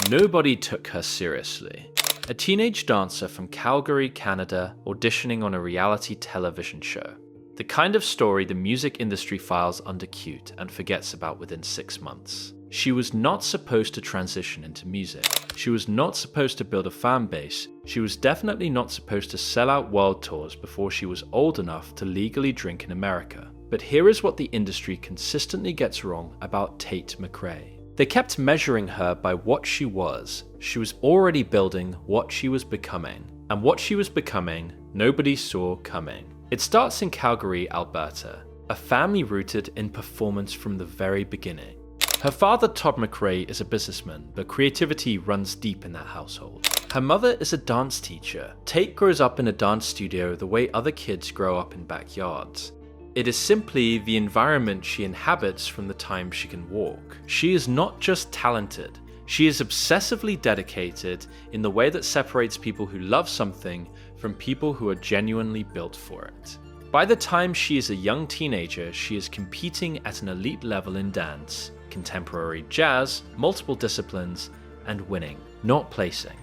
Nobody took her seriously. A teenage dancer from Calgary, Canada, auditioning on a reality television show. The kind of story the music industry files under cute and forgets about within 6 months. She was not supposed to transition into music. She was not supposed to build a fan base. She was definitely not supposed to sell out world tours before she was old enough to legally drink in America. But here is what the industry consistently gets wrong about Tate McRae. They kept measuring her by what she was. She was already building what she was becoming. And what she was becoming, nobody saw coming. It starts in Calgary, Alberta, a family rooted in performance from the very beginning. Her father, Tate McRae, is a businessman, but creativity runs deep in that household. Her mother is a dance teacher. Tate grows up in a dance studio the way other kids grow up in backyards. It is simply the environment she inhabits from the time she can walk. She is not just talented, she is obsessively dedicated in the way that separates people who love something from people who are genuinely built for it. By the time she is a young teenager, she is competing at an elite level in dance, contemporary jazz, multiple disciplines, and winning. Not placing,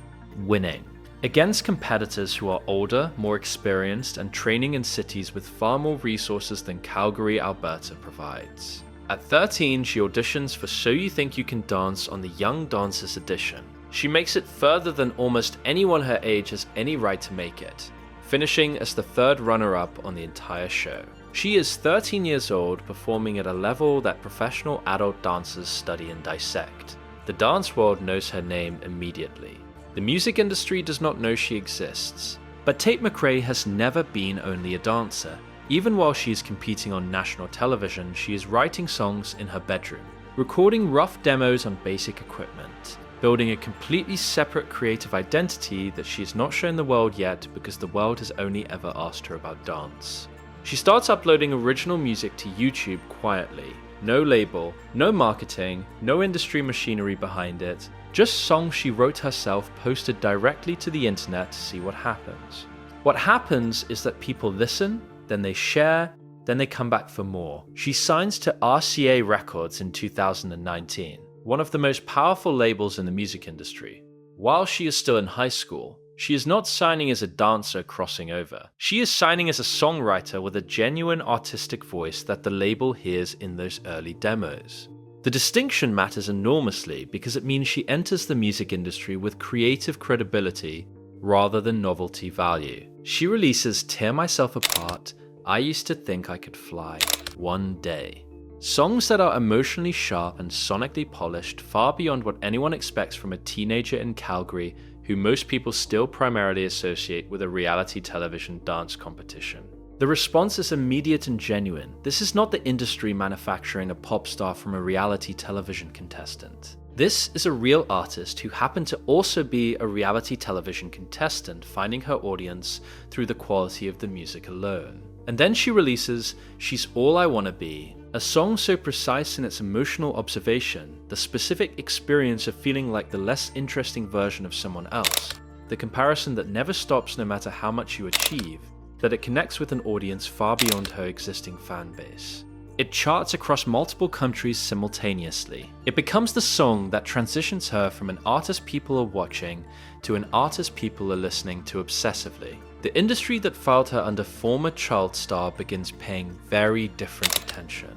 winning. Against competitors who are older, more experienced, and training in cities with far more resources than Calgary, Alberta provides. At 13, she auditions for So You Think You Can Dance on the Young Dancers edition. She makes it further than almost anyone her age has any right to make it, finishing as the 3rd runner-up on the entire show. She is 13 years old, performing at a level that professional adult dancers study and dissect. The dance world knows her name immediately. The music industry does not know she exists. But Tate McRae has never been only a dancer. Even while she is competing on national television, she is writing songs in her bedroom, recording rough demos on basic equipment, building a completely separate creative identity that she has not shown the world yet because the world has only ever asked her about dance. She starts uploading original music to YouTube quietly. No label, no marketing, no industry machinery behind it, just songs she wrote herself posted directly to the internet to see what happens. What happens is that people listen, then they share, then they come back for more. She signs to RCA Records in 2019, one of the most powerful labels in the music industry. While she is still in high school, she is not signing as a dancer crossing over. She is signing as a songwriter with a genuine artistic voice that the label hears in those early demos. The distinction matters enormously because it means she enters the music industry with creative credibility rather than novelty value. She releases Tear Myself Apart, I Used to Think I Could Fly, One Day. Songs that are emotionally sharp and sonically polished far beyond what anyone expects from a teenager in Calgary who most people still primarily associate with a reality television dance competition. The response is immediate and genuine. This is not the industry manufacturing a pop star from a reality television contestant. This is a real artist who happened to also be a reality television contestant, finding her audience through the quality of the music alone. And then she releases She's All I Wanna Be, a song so precise in its emotional observation, the specific experience of feeling like the less interesting version of someone else, the comparison that never stops no matter how much you achieve, that it connects with an audience far beyond her existing fan base. It charts across multiple countries simultaneously. It becomes the song that transitions her from an artist people are watching to an artist people are listening to obsessively. The industry that filed her under former child star begins paying very different attention.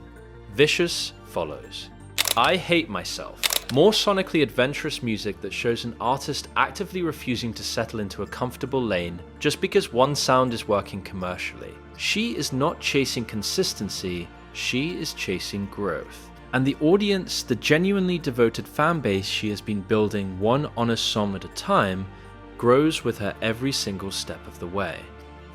Vicious follows. I Hate Myself. More sonically adventurous music that shows an artist actively refusing to settle into a comfortable lane just because one sound is working commercially. She is not chasing consistency, she is chasing growth. And the audience, the genuinely devoted fan base she has been building one honest song at a time, grows with her every single step of the way.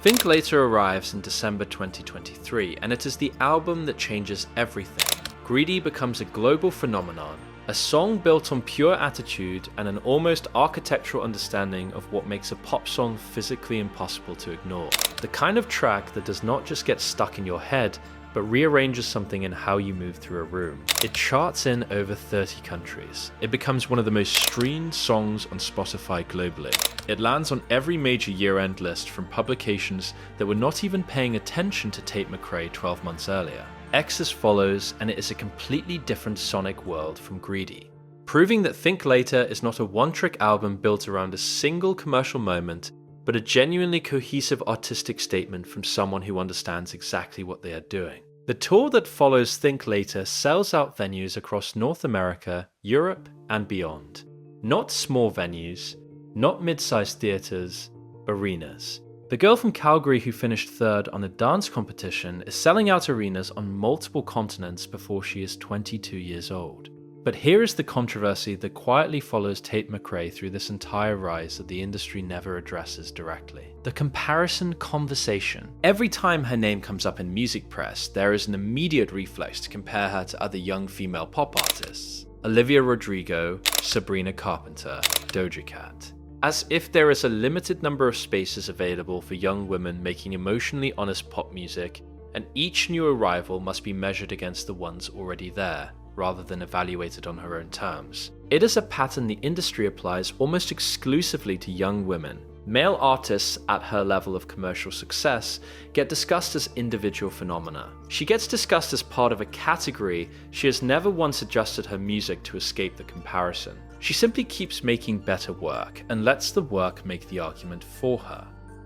Think Later arrives in December 2023, and it is the album that changes everything. Greedy becomes a global phenomenon, a song built on pure attitude and an almost architectural understanding of what makes a pop song physically impossible to ignore. The kind of track that does not just get stuck in your head, but rearranges something in how you move through a room. It charts in over 30 countries. It becomes one of the most streamed songs on Spotify globally. It lands on every major year-end list from publications that were not even paying attention to Tate McRae 12 months earlier. Exes follows, and it is a completely different sonic world from Greedy. proving that Think Later is not a one-trick album built around a single commercial moment, but a genuinely cohesive artistic statement from someone who understands exactly what they are doing. The tour that follows Think Later sells out venues across North America, Europe, and beyond. Not small venues, not mid-sized theatres, arenas. The girl from Calgary who finished third on a dance competition is selling out arenas on multiple continents before she is 22 years old. But here is the controversy that quietly follows Tate McRae through this entire rise that the industry never addresses directly. The comparison conversation. Every time her name comes up in music press, there is an immediate reflex to compare her to other young female pop artists. Olivia Rodrigo, Sabrina Carpenter, Doja Cat. As if there is a limited number of spaces available for young women making emotionally honest pop music, and each new arrival must be measured against the ones already there, rather than evaluated on her own terms. It is a pattern the industry applies almost exclusively to young women. Male artists at her level of commercial success get discussed as individual phenomena. She gets discussed as part of a category she has never once adjusted her music to escape the comparison. She simply keeps making better work and lets the work make the argument for her.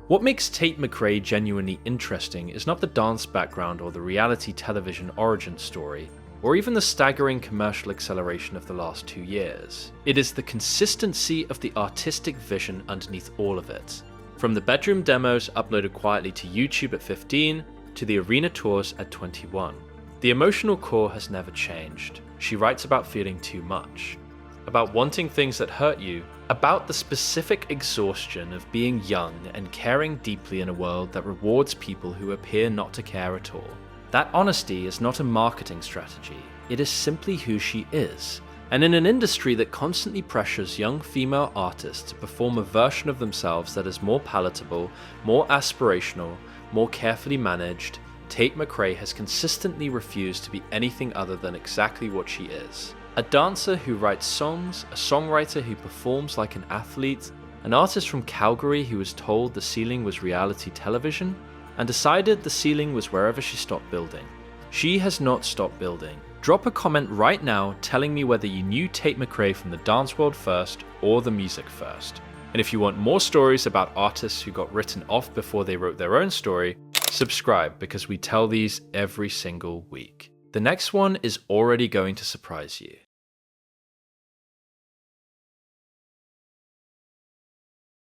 What makes Tate McRae genuinely interesting is not the dance background or the reality television origin story, or even the staggering commercial acceleration of the last 2 years. It is the consistency of the artistic vision underneath all of it. From the bedroom demos uploaded quietly to YouTube at 15, to the arena tours at 21. The emotional core has never changed. She writes about feeling too much, about wanting things that hurt you, about the specific exhaustion of being young and caring deeply in a world that rewards people who appear not to care at all. That honesty is not a marketing strategy, it is simply who she is. And in an industry that constantly pressures young female artists to perform a version of themselves that is more palatable, more aspirational, more carefully managed, Tate McRae has consistently refused to be anything other than exactly what she is. A dancer who writes songs, a songwriter who performs like an athlete, an artist from Calgary who was told the ceiling was reality television, and decided the ceiling was wherever she stopped building. She has not stopped building. Drop a comment right now telling me whether you knew Tate McRae from the dance world first or the music first. And if you want more stories about artists who got written off before they wrote their own story, subscribe because we tell these every single week. The next one is already going to surprise you.